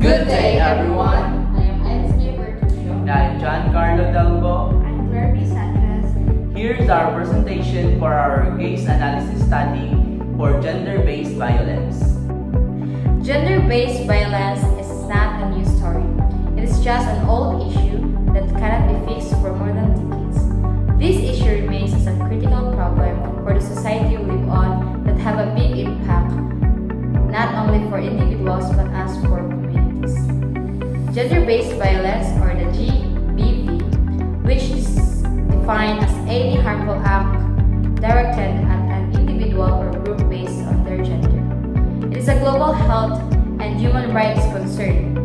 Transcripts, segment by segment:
Good day, everyone. I am Alice Bertuccio. And I'm Giancarlo Delbo. I'm Claire B. Sanchez. Here's our presentation for our case analysis study for gender-based violence. Gender-based violence is not a new story. It is just an old issue that cannot be fixed for more than decades. This issue remains as a critical problem for the society we live on that have a big impact, not only for individuals but as for communities. Gender-based violence, or the GBV, which is defined as any harmful act directed at an individual or group based on their gender. It is a global health and human rights concern.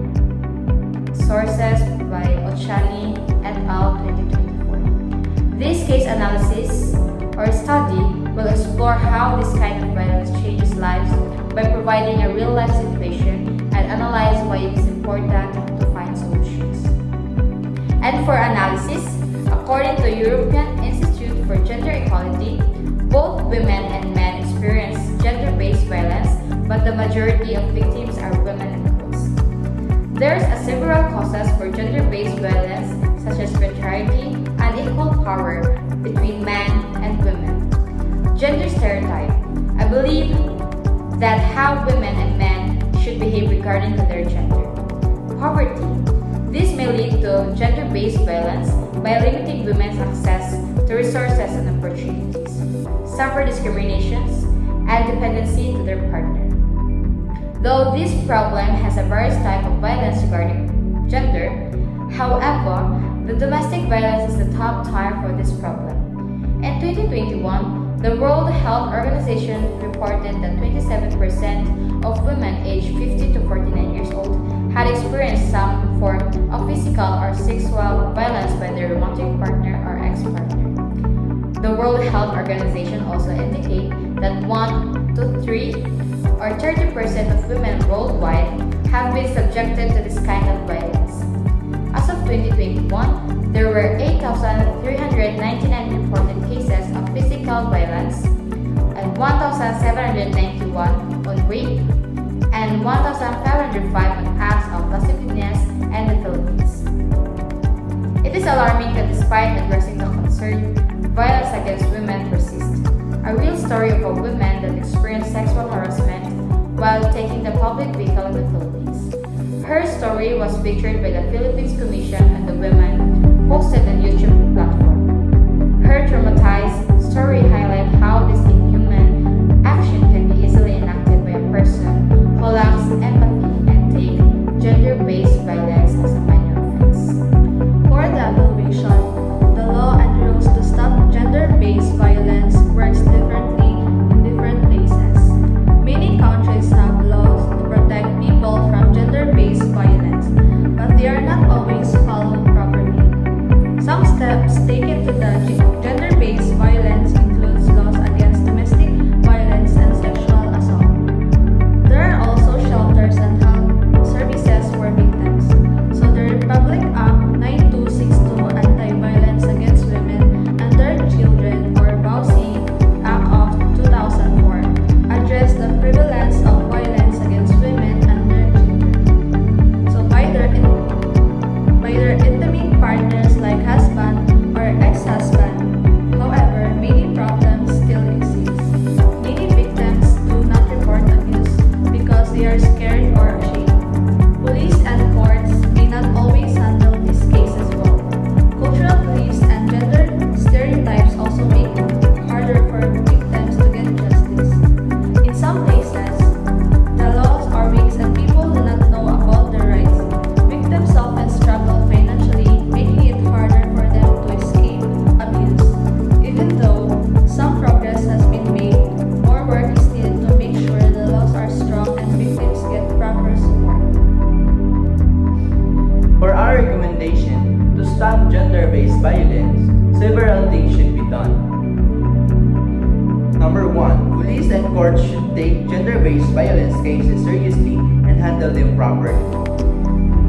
Sources by Ochani et al. 2024. This case analysis or study will explore how this kind of violence changes lives by providing a real-life situation and analyze why it is important to find solutions. And for analysis, according to European Institute for Gender Equality, both women and men experience gender-based violence, but the majority of victims are women and girls. There's several causes for gender-based violence, such as patriarchy, unequal power between men and women. Gender stereotype. I believe that how women and men should behave regarding to their gender. Poverty. This may lead to gender-based violence by limiting women's access to resources and opportunities, suffer discriminations, and dependency to their partner. Though this problem has a various type of violence regarding gender, however, the domestic violence is the top tier for this problem. In 2021, the World Health Organization reported that 27% of women aged 50 to 49 years old had experienced some form of physical or sexual violence by their romantic partner or ex-partner. The World Health Organization also indicates that 1 to 3 or 30% of women worldwide have been subjected to this kind of violence. As of 2021, there were 8,399 reported cases of physical violence and 1,791 on rape and 1,505 on acts of lasciviousness in the Philippines. It is alarming that despite addressing the concern, violence against women persists. A real story of a woman that experienced sexual harassment while taking the public vehicle in the Philippines. Her story was featured by the Philippines Commission on the Women, posted on YouTube platform. Her traumatized story highlights how this inhuman action can be easily enacted by a person who lacks empathy and take gender-based violence as a minor offense. For the evaluation, the law and rules to stop gender-based violence works differently in different places. Many countries have laws to protect people from gender-based violence, but they are not always followed properly. Some steps taken to the gender-based violence includes laws against domestic violence and sexual assault. There are also shelters and health services for victims. So the Republic Act 9262 Anti-Violence Against Women and Their Children, or BAUSI Act of 2004, address the prevalence of violence against women and their children. So by their intimate partners like husband or ex-husband. However, many problems still exist. Many victims do not report abuse because they are scared or ashamed. Police and courts may not always handle these cases well. Cultural beliefs and gender stereotypes also make it harder for victims to get justice. In some places, the laws are weak and people do not know about their rights. Victims often struggle financially, making it harder for them to escape abuse. Even though some progress has been made, more work is needed to make sure the laws are strong and victims get proper support. For our recommendation to stop gender-based violence, several things should be done. Number 1, police and courts should take gender-based violence cases seriously and handle them properly.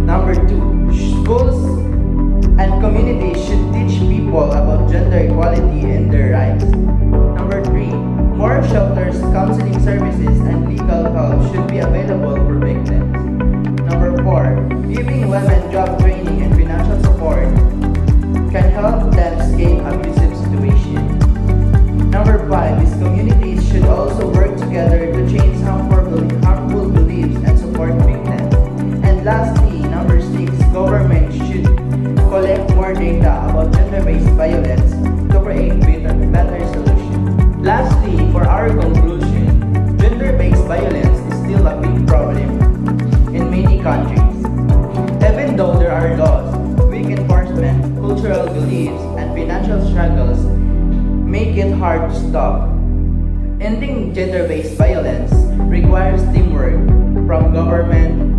Number 2, schools and communities should teach people about gender equality and their rights. Number 3, more shelters, counseling services, and legal help should be available for victims. Number 4, giving women job training and financial support can help them escape abusive situations. Number 5 is communities should also work together to change harmful beliefs and support victims. And lastly, number 6, government should collect more data about gender-based violence to create better solutions. Lastly, for our conclusion, gender-based violence is still a big problem in many countries. Even though there are laws, weak enforcement, cultural beliefs, and financial struggles make it hard to stop. Ending gender-based violence requires teamwork from government,